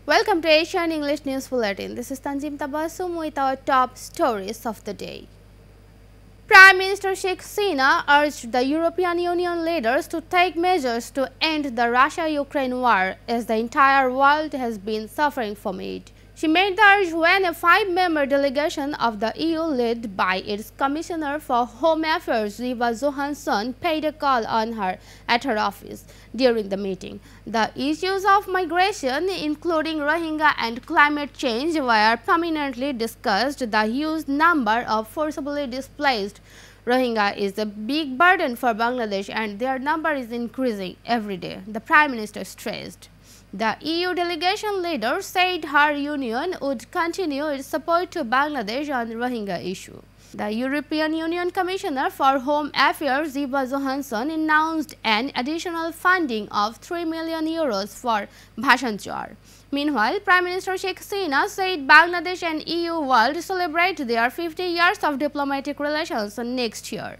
Welcome to Asian English News Bulletin. This is Tanzim Tabassum with our top stories of the day. Prime Minister Sheikh Hasina urged the European Union leaders to take measures to end the Russia-Ukraine war as the entire world has been suffering from it. She made the urge when a 5-member delegation of the EU led by its Commissioner for Home Affairs Eva Johansson paid a call on her at her office during the meeting. The issues of migration, including Rohingya and climate change, were prominently discussed. The huge number of forcibly displaced Rohingya is a big burden for Bangladesh and their number is increasing every day, the Prime Minister stressed. The EU delegation leader said her union would continue its support to Bangladesh on the Rohingya issue. The European Union Commissioner for Home Affairs Eva Johansson announced an additional funding of €3 million for Bhashan Char. Meanwhile, Prime Minister Sheikh Hasina said Bangladesh and EU will celebrate their 50 years of diplomatic relations next year.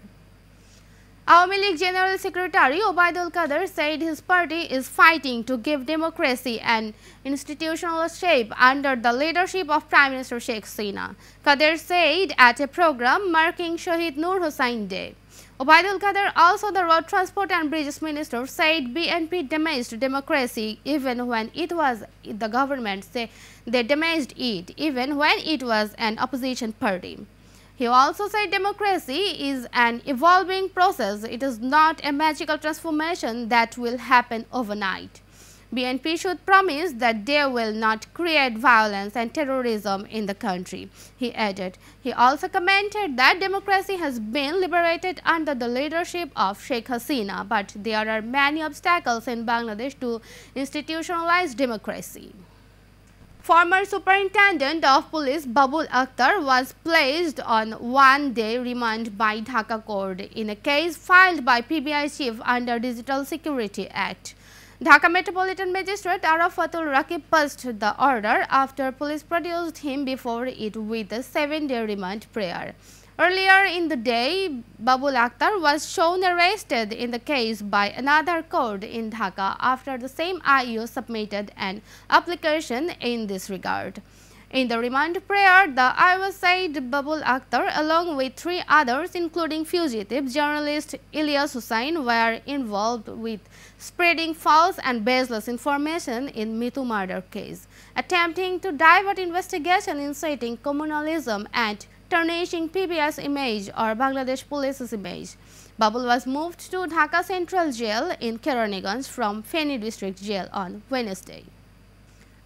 Awami League General Secretary Obaidul Qadir said his party is fighting to give democracy an institutional shape under the leadership of Prime Minister Sheikh Hasina. Qadir said at a program marking Shahid Nur Hussain Day. Obaidul Qadir, also the Road Transport and Bridges Minister, said BNP damaged democracy even when it was the government. They damaged it even when it was an opposition party. He also said democracy is an evolving process. It is not a magical transformation that will happen overnight. BNP should promise that they will not create violence and terrorism in the country, he added. He also commented that democracy has been liberated under the leadership of Sheikh Hasina, but there are many obstacles in Bangladesh to institutionalize democracy. Former Superintendent of Police Babul Akhtar was placed on one-day remand by Dhaka court in a case filed by PBI chief under Digital Security Act. Dhaka Metropolitan Magistrate Arafatul Rakib passed the order after police produced him before it with a 7-day remand prayer. Earlier in the day, Babul Akhtar was shown arrested in the case by another court in Dhaka after the same IU submitted an application in this regard. In the remand prayer, the IU said Babul Akhtar along with 3 others including fugitive journalist Ilyas Hussain were involved with spreading false and baseless information in Mitu murder case, attempting to divert investigation, inciting communalism and tarnishing PBI's image or Bangladesh Police's image. Babul was moved to Dhaka Central Jail in Keraniganj from Feni District Jail on Wednesday.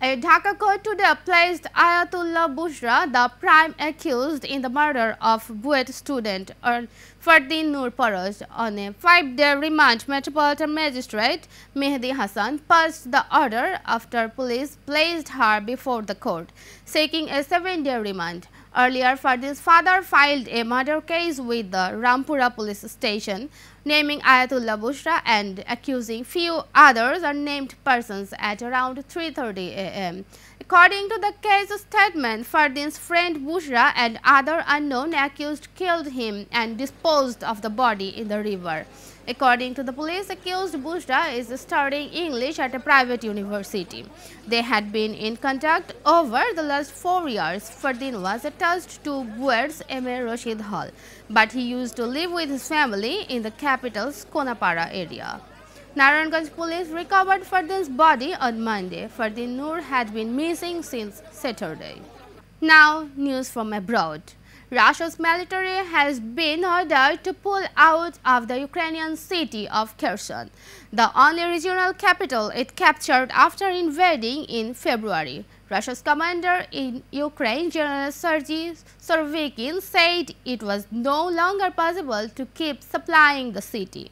A Dhaka court today placed Ayatullah Bushra, the prime accused in the murder of Buet student Fardin Nur Paroj, on a 5-day remand. Metropolitan Magistrate Mehdi Hassan passed the order after police placed her before the court, seeking a 7-day remand. Earlier, Fardin's father filed a murder case with the Rampura police station, naming Ayatullah Bushra and accusing few others unnamed persons at around 3:30 am. According to the case statement, Fardin's friend Bushra and other unknown accused killed him and disposed of the body in the river. According to the police, accused Bushra is studying English at a private university. They had been in contact over the last 4 years. Fardin was attached to Buet's M.A. Rashid Hall, but he used to live with his family in the capital's Konapara area. Narayanganj police recovered Fardin's body on Monday. Fardin Nur had been missing since Saturday. Now, news from abroad. Russia's military has been ordered to pull out of the Ukrainian city of Kherson, the only regional capital it captured after invading in February. Russia's commander in Ukraine, General Sergei Surovikin, said it was no longer possible to keep supplying the city.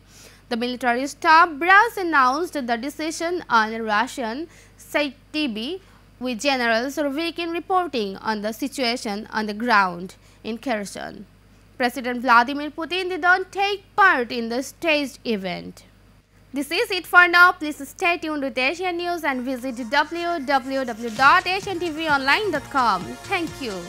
The military staff brass announced the decision on Russian state TV, with General Surovikin reporting on the situation on the ground in Kherson. President Vladimir Putin did not take part in the staged event. This is it for now. Please stay tuned with Asian News and visit www.asiantvonline.com. Thank you.